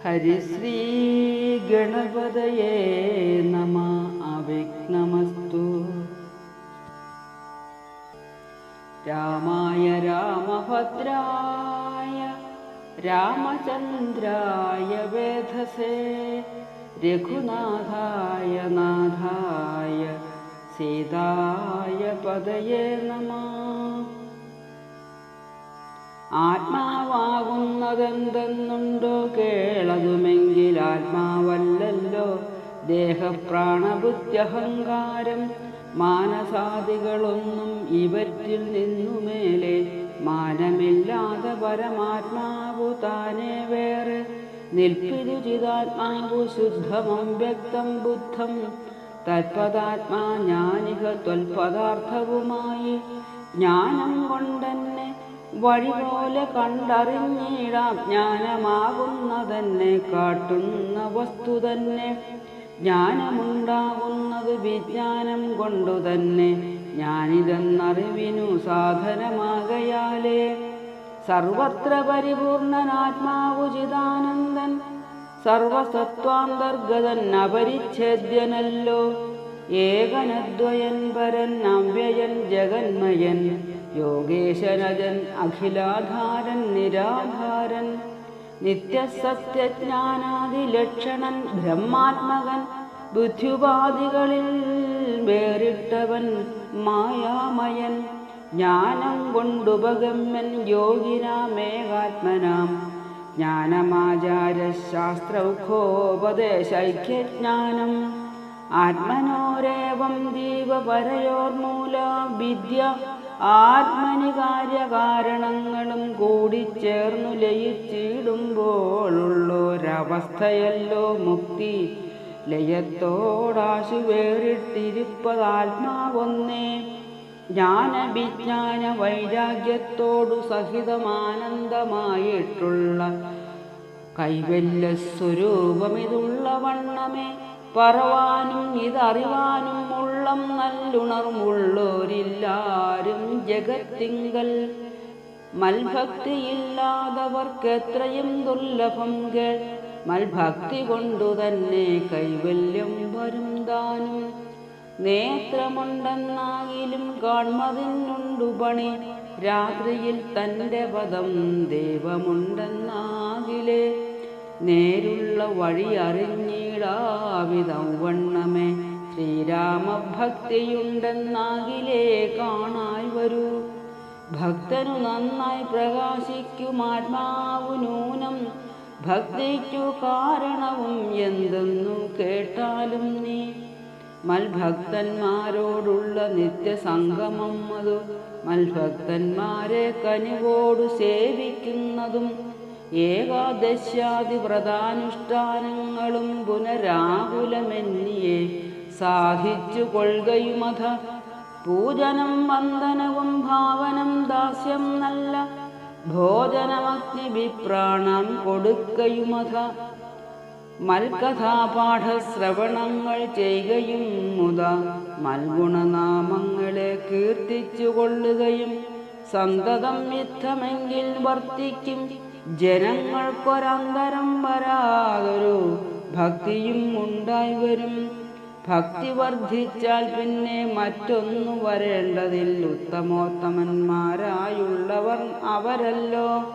ഹരിശ്രീ ഗണപതയേ നമ. അവിഘ്നമസ്തു. രാമായ രാമഭദ്രായ രാമചന്ദ്രായ വേധസേ രഘുനാഥായ നാഥായ സീതായ പദയേ നമഃ. ആത്മാവാകുന്നതെന്തെന്നുണ്ടോ കേളതുമെങ്കിൽ ആത്മാവല്ലല്ലോ ദേഹപ്രാണബുദ്ധ്യഹങ്കാരം മാനസാദികളൊന്നും ഇവറ്റിൽ നിന്നുമേലെ മാനമില്ലാതെ പരമാത്മാവു താനേ വേറെ നിൽപ്പിതു ചിതാത്മാവു ശുദ്ധമം വ്യക്തം ബുദ്ധം തത്പദാത്മാ ജ്ഞാനിക ത്വൽപദാർത്ഥവുമായി ജ്ഞാനം കൊണ്ടെന്നെ വഴി പോലെ കണ്ടറിഞ്ഞിടാം. ജ്ഞാനമാകുന്നതെന്നെ കാട്ടുന്ന വസ്തു തന്നെ. ജ്ഞാനമുണ്ടാകുന്നത് വിജ്ഞാനം കൊണ്ടു തന്നെ. ഞാനിതെന്നറിവിനു സാധനമാകയാലേ സർവത്ര പരിപൂർണനാത്മാവു ചിദാനന്ദൻ സർവസത്വാന്തർഗതൻ അപരിച്ഛേദ്യനല്ലോ. ഏകനദ്വയൻ പരൻ അവ്യയൻ ജഗന്മയൻ യോഗേശനജൻ അഖിലാധാരൻ നിരാധാരൻ നിത്യസത്യജ്ഞാനാദിലക്ഷണൻ ബ്രഹ്മാത്മകൻ ബുദ്ധ്യുപാധികളിൽ വേറിട്ടവൻ മായാമയൻ ജ്ഞാനം കൊണ്ടുപഗമ്യൻ യോഗിനാമേകാത്മനാം ജ്ഞാനമാചാര്യശാസ്ത്രൗഖോപദേശൈക്യജ്ഞാനം ആത്മനോരേവം ദീപപരയോർമൂല വിദ്യ ആത്മനി കാര്യകാരണങ്ങളും കൂടിച്ചേർന്നു ലയിച്ചിടുമ്പോഴുള്ളൊരവസ്ഥയല്ലോ മുക്തി. ലയത്തോടാശു വേറിട്ടിരിപ്പതാത്മാവൊന്നേ. ജ്ഞാനവിജ്ഞാന വൈരാഗ്യത്തോടു സഹിതമാനന്ദമായിട്ടുള്ള കൈവല്യസ്വരൂപമിതുള്ള വണ്ണമേ പറവാനും ഇതറിവാനും ഉള്ളം നല്ലുണർവുള്ളോരില്ലാരും ജഗത്തിങ്കൽ. മൽഭക്തിയില്ലാതവർക്കെത്രയും ദുർലഭം കേൾ. മൽഭക്തി കൊണ്ടു തന്നെ കൈവല്യം വരും താനും. നേത്രമുണ്ടെന്നാകിലും കാൺമതിനുണ്ടു പണി. രാത്രിയിൽ തൻ്റെ പദം ദൈവമുണ്ടെന്നാകിലേ നേരുള്ള വഴി അറിഞ്ഞിടാവിധം വണ്ണമേ. ശ്രീരാമഭക്തിയുണ്ടെന്നാകിലേ കാണായി വരൂ. ഭക്തനു നന്നായി പ്രകാശിക്കും ആത്മാവു നൂനം. ഭക്തിക്കു കാരണവും എന്തെന്നു കേട്ടാലും നീ. മൽഭക്തന്മാരോടുള്ള നിത്യസംഗമം അതു മൽഭക്തന്മാരെ കനിവോടു സേവിക്കുന്നതും ഏകാദശ്യാദി വ്രതാനുഷ്ഠാനങ്ങളും പുനരാകുലമെന്നിയെ സാധിച്ചു കൊള്ളുകയുമഥ. പൂജനം വന്ദനവും ഭാവനം ദാസ്യം നല്ല ഭോജനമഗ്നി വിപ്രാണം കൊടുക്കയുമഥ. മൽകഥാപാഠശ്രവണങ്ങൾ ചെയ്യുകയും മുത മൽഗുണനാമങ്ങളെ കീർത്തിച്ചു കൊള്ളുകയും സന്തതം യുദ്ധമെങ്കിൽ വർത്തിക്കും ജനങ്ങൾക്കൊരന്തരം വരാതൊരു ഭക്തിയും ഉണ്ടായി വരും. ഭക്തി വർദ്ധിച്ചാൽ പിന്നെ മറ്റൊന്നു വരേണ്ടതിൽ. ഉത്തമോത്തമന്മാരായുള്ളവർ അവരല്ലോ.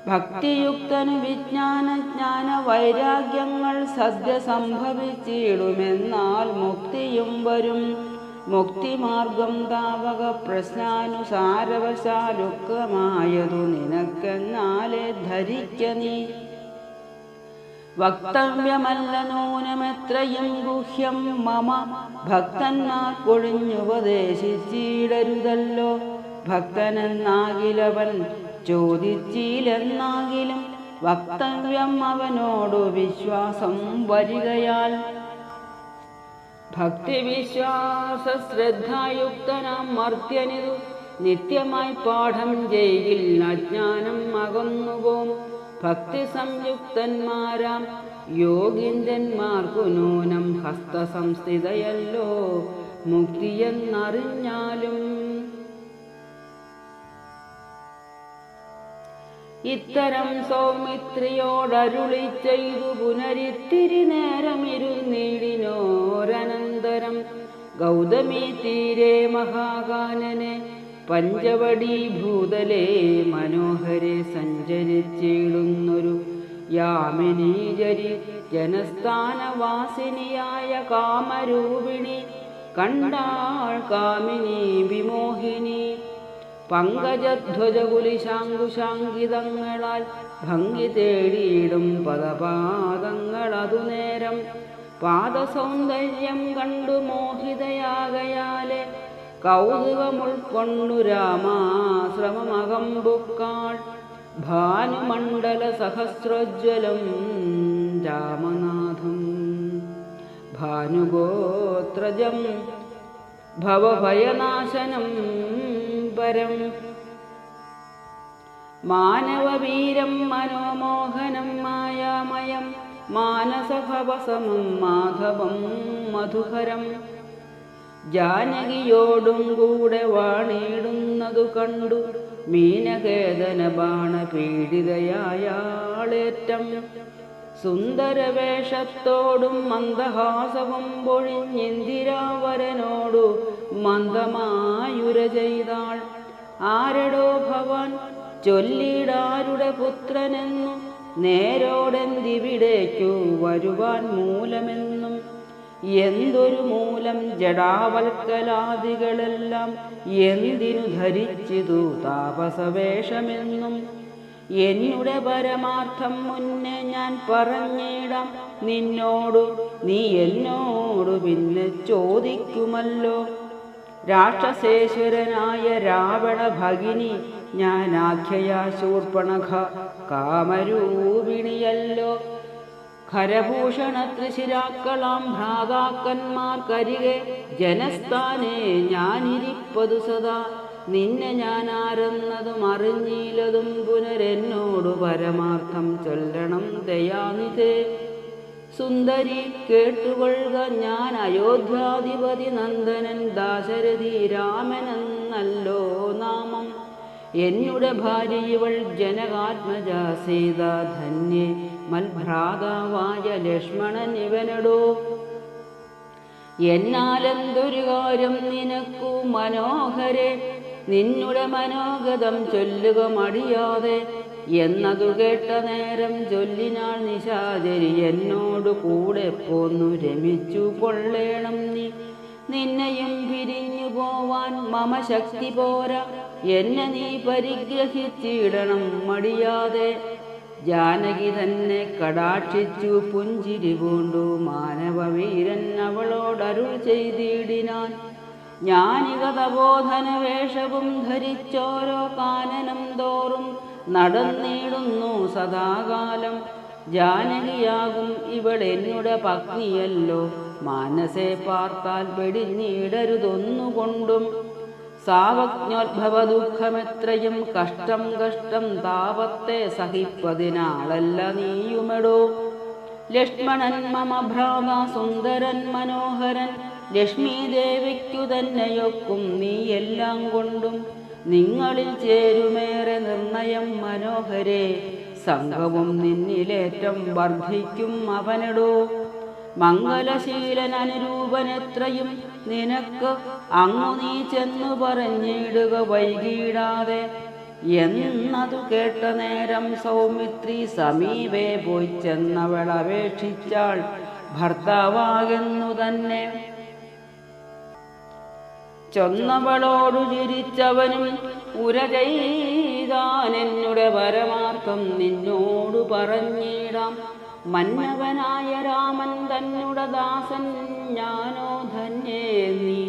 ഭക്തിയുക്തന് വിജ്ഞാനജ്ഞാന വൈരാഗ്യങ്ങൾ സദ്യ സംഭവിച്ചിടുമെന്നാൽ മുക്തിയും വരും. മുക്തിമാർഗം താവക പ്രശ്നാനുസാരവശാലുക്തമായതു നിനക്കെന്നാലെ ധരിക്ക നീ. വക്തവ്യമല്ല നൂനമെത്രയും ഗുഹ്യം മമ. ഭക്തന്മാർക്കൊഴിഞ്ഞുപദേശിച്ചിടരുതല്ലോ. ഭക്തനെന്നാകിലവൻ ചോദിച്ചില്ലെന്നാകിലും വക്തവ്യം അവനോടു വിശ്വാസം വരികയാൽ. ഭക്തിവിശ്വാസ ശ്രദ്ധായുക്തനാം മർത്യനിതു നിത്യമായി പാഠം ചെയ്യിൽ അജ്ഞാനം അകന്നുപോം. ഭക്തി സംയുക്തന്മാരാം യോഗീന്ദ്രന്മാർക്കു നൂനം ഹസ്തസംസ്ഥിതയല്ലോ മുക്തിയെന്നറിഞ്ഞാലും. ഇത്തരം സൗമിത്രിയോടരുളി ചെയ്തു പുനരിത്തിരി നേരമിരുന്നീടിനോരനന്തരം ഗൗതമി തീരെ മഹാകാനനെ പഞ്ചവടി ഭൂതലേ മനോഹരെ സഞ്ചരിച്ചിടുന്നൊരു യാമിനീജരി ജനസ്ഥാനവാസിനിയായ കാമരൂപിണി കണ്ടാൾ കാമിനി വിമോഹിനി. പങ്കജധ്വജകുലിശാങ്കുശാങ്കിതങ്ങളാൽ ഭംഗി തേടിയിടും പദപാദങ്ങളതു നേരം പാദസൗന്ദര്യം കണ്ടു മോഹിതയാകയാലെ കൗതുകമുൾക്കൊണ്ടു രാമാശ്രമമകമ്പുക്കാൾ ഭാനുമണ്ഡല സഹസ്രോജ്വലം രാമനാഥം. ഭാനുഗോത്രജം ഭവഭയനാശനം പരം മാനവവീരം മനോമോഹനം മായാമയം മാനസഭവസമം മാധവം മധുഹരം. ജാനകിയോടും കൂടെ വാണിടുന്നതു കണ്ടു മീനകേതന ബാണപീഡിതയായാളേറ്റം സുന്ദരവേഷത്തോടും മന്ദഹാസവും പൊഴിഞ്ഞിന്ദിരാവരനോടു മന്ദമായുര ചെയ്താൾ. ആരടോ ഭവാൻ ചൊല്ലിടാരുടെ പുത്രനെന്നു നേരോടെന്തിവിടേക്കു വരുവാൻ മൂലമെന്നും എന്തൊരു മൂലം ജഡാവൽക്കലാദികളെല്ലാം എന്തിനു ധരിച്ചിതു താപസവേഷമെന്നും എന്നുടെ പരമാർത്ഥം മുന്നേ ഞാൻ പറഞ്ഞിടാം നിന്നോടു, നീ എന്നോടു പിന്നെ ചോദിക്കുമല്ലോ. രാക്ഷസേശ്വരനായ രാവണ ഭഗിനി ഞാനാഖ്യയാ ശൂർപ്പണഖ കാമരൂപിണിയല്ലോ. ഖരഭൂഷണ ത്രിശിരാക്കളാം ഭ്രാതാക്കന്മാർക്കരികെ ജനസ്ഥാനെ ഞാനിരിപ്പതു സദാ. നിന്നെ ഞാൻ ആരെന്നതും അറിഞ്ഞില്ലതും പുനരെന്നോടു പരമാർത്ഥം ചൊല്ലണം ദയാനിധേ. സുന്ദരി കേട്ടുകൊള്ളുക, ഞാൻ അയോധ്യാധിപതി നന്ദനൻ ദാശരഥി രാമനെന്നല്ലോ നാമം. എന്നുടെ ഭാര്യ ഇവൾ ജനകാത്മജ സീത, ധന്യേ മൽഭ്രാതാവായ ലക്ഷ്മണൻ ഇവനടോ. എന്നാലെന്തൊരു കാര്യം നിനക്കു മനോഹരെ, നിന്നുടെ മനോഗതം ചൊല്ലുക മടിയാതെ എന്നതു കേട്ട നേരം ചൊല്ലിനാൾ നിശാചരി എന്നോടു കൂടെ പോന്നു രമിച്ചു കൊള്ളേണം നീ. നിന്നെയും പിരിഞ്ഞു പോവാൻ മമ ശക്തി പോരാ, എന്നെ നീ പരിഗ്രഹിച്ചിടണം മടിയാതെ. ജാനകി തന്നെ കടാക്ഷിച്ചു പുഞ്ചിരി പൂണ്ടു മാനവവീരൻ അവളോടരുൾ ചെയ്തിടിനാൻ. ജ്ഞാനിക തപോധന വേഷവും ധരിച്ചോരോ കാനനം തോറും നടന്നിടുന്നു സദാകാലം. ജാനകിയാകും ഇവൾ എന്നുടെ പത്നിയല്ലോ, മാനസെ പാർത്താൽ വെടിഞ്ഞിടരുതൊന്നുകൊണ്ടും. സാവജ്ഞോദ്ഭവ ദുഃഖമെത്രയും കഷ്ടം കഷ്ടം താപത്തെ സഹിപ്പതിനാളല്ല നീയുമെടോ. ലക്ഷ്മണൻ മമ ഭ്രാത സുന്ദരൻ മനോഹരൻ, ലക്ഷ്മി ദേവിക്കു തന്നെയൊക്കും നീ എല്ലാം കൊണ്ടും. നിങ്ങളിൽ ചേരുമേറെ നിർണയം മനോഹരെ, സംഘവും നിന്നിലേറ്റം വർദ്ധിക്കും അവനെടോ. മംഗലശീലൻ അനുരൂപനെത്രയും നിനക്ക് അങ്ങു നീ ചെന്നു പറഞ്ഞിടുക വൈകിടാതെ. എന്നതു കേട്ട നേരം സൗമിത്രി സമീപേ പോയി ചെന്നവളപേക്ഷിച്ചാൾ ഭർത്താവാകുന്നു തന്നെ. ചൊന്നവളോടു ചിരിച്ചവനും ഉര ചെയ്താനെന്നുടെ പരമാർത്ഥം നിന്നോടു പറഞ്ഞിടാം. മന്നവനായ രാമൻ തന്നുടെ ദാസൻ ഞാനോ ധന്യേ, നീ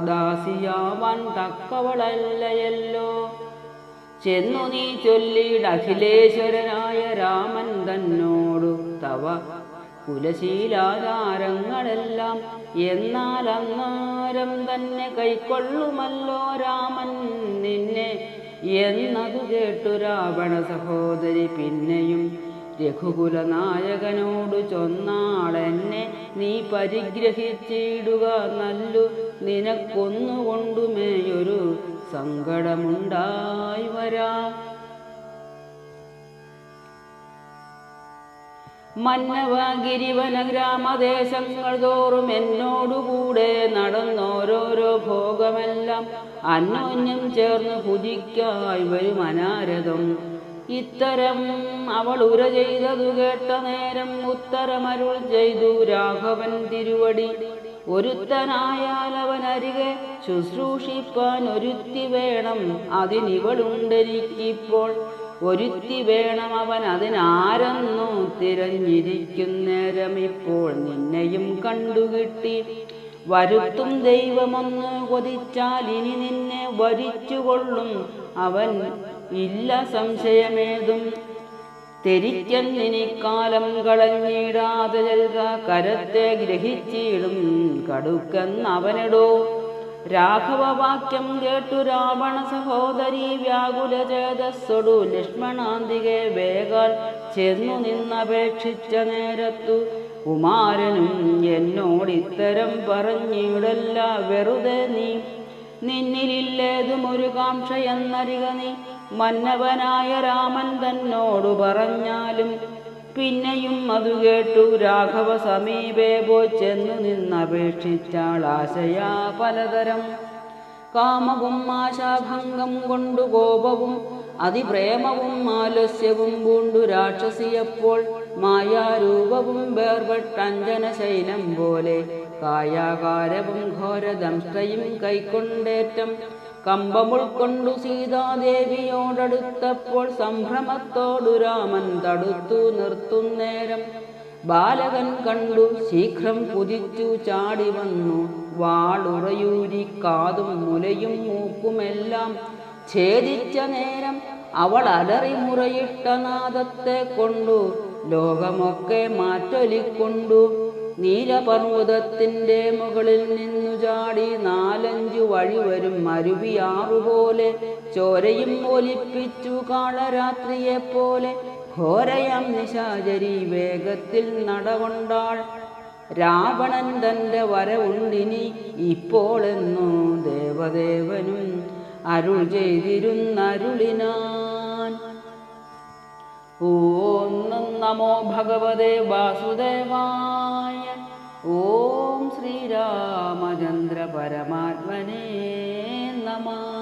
ദാസിയാവാൻ തക്കവളല്ലയല്ലോ. ചെന്നു നീ ചൊല്ലിട അഖിലേശ്വരനായ രാമൻ തന്നോടു തവ കുലശീലാചാരങ്ങളെല്ലാം. എന്നാൽ അന്നേരം തന്നെ കൈക്കൊള്ളുമല്ലോ രാമൻ നിന്നെ എന്നതു കേട്ടു രാവണ സഹോദരി പിന്നെയും രഘുകുലനായകനോടു ചൊന്നാളെന്നെ നീ പരിഗ്രഹിച്ചിടുക നല്ലു. നിനക്കൊന്നുകൊണ്ടുമേയൊരു സങ്കടമുണ്ടായി വരാം. മന്നവ ഗിരിവന ഗ്രാമദേശങ്ങൾ തോറും എന്നോടുകൂടെ നടന്നോരോരോ ഭോഗമെല്ലാം അന്യോന്യം ചേർന്ന് ഭുജിക്കായി വരും അനാരതം. ഇത്തരം അവൾ ഉര ചെയ്തതു കേട്ട നേരം ഉത്തരമരുൾ ചെയ്തു രാഘവൻ തിരുവടി. ഒരുത്തനായാൽ അവനരികെ ശുശ്രൂഷിപ്പാൻ ഒരുത്തി വേണം, അതിനിവളുണ്ടെനിക്കിപ്പോൾ. ഒരുത്തി വേണം, അവൻ അതിനാരെന്നു തിരഞ്ഞിരിക്കുന്നേരം ഇപ്പോൾ നിന്നെയും കണ്ടുകിട്ടി. വരുത്തും ദൈവമൊന്ന് കൊതിച്ചാൽ ഇനി നിന്നെ വരിച്ചുകൊള്ളും അവൻ, ഇല്ല സംശയമേതും. തെരിക്കെന്നിനിക്കാലം കളഞ്ഞിടാതെ ചെൽക, കരത്തെ ഗ്രഹിച്ചിടും കടുക്കെന്നവനെടോ. രാഘവവാക്യം കേട്ടു രാവണ സഹോദരി വ്യാകുല ചേതസ്സൊടു ലക്ഷ്മണാന്തികെ വേഗാൽ ചെന്നു നിന്നപേക്ഷിച്ച നേരത്തു കുമാരനും എന്നോടിത്തരം പറഞ്ഞിടല്ല വെറുതെ നീ. നിന്നിലില്ലേതും ഒരു കാംക്ഷയെന്നരിക നീ, മന്നവനായ രാമൻ തന്നോടു പറഞ്ഞാലും. പിന്നെയും അതു കേട്ടു രാഘവ സമീപേ പോയി ചെന്നു നിന്നപേക്ഷിച്ചാൾ ആശയാ പലതരം. കാമവും ആശാഭംഗം കൊണ്ടു കോപവും അതിപ്രേമവും ആലസ്യവും പൂണ്ടു രാക്ഷസിയപ്പോൾ മായാരൂപവും വേർപെട്ടഞ്ജനശൈലം പോലെ കായാകാരവും ഘോരദംഷ്ടയും കൈക്കൊണ്ടേറ്റം കമ്പമുൾക്കൊണ്ടു സീതാദേവിയോടടുത്തപ്പോൾ സംഭ്രമത്തോടു രാമൻ തടുത്തു നിർത്തുന്നേരം ബാലകൻ കണ്ടു ശീഘ്രം കുതിച്ചു ചാടി വന്നു. വാളുറയൂരി കാതും മുലയും മൂക്കുമെല്ലാം ഛേദിച്ച നേരം അവൾ അലറി മുറയിട്ട നാദത്തെ കൊണ്ടു ലോകമൊക്കെ മാറ്റൊലിക്കൊണ്ടു. നീലപർവ്വതത്തിൻ്റെ മുകളിൽ നിന്നു ചാടി 4-5 വഴി വരും അരുവിയാറുപോലെ ചോരയും ഒലിപ്പിച്ചു കാളരാത്രിയെപ്പോലെ ഘോരയാം നിശാചരി വേഗത്തിൽ നടകൊണ്ടാൾ. രാവണൻ തൻ്റെ വരവുണ്ടിനി ഇപ്പോളെന്നു ദേവദേവനും അരുൾ ചെയ്തിരുന്നരുളിനാൻ. ഓം നമോ ഭഗവതേ വാസുദേവായ. ഓം ശ്രീരാമചന്ദ്ര പരമാത്മനേ നമഃ.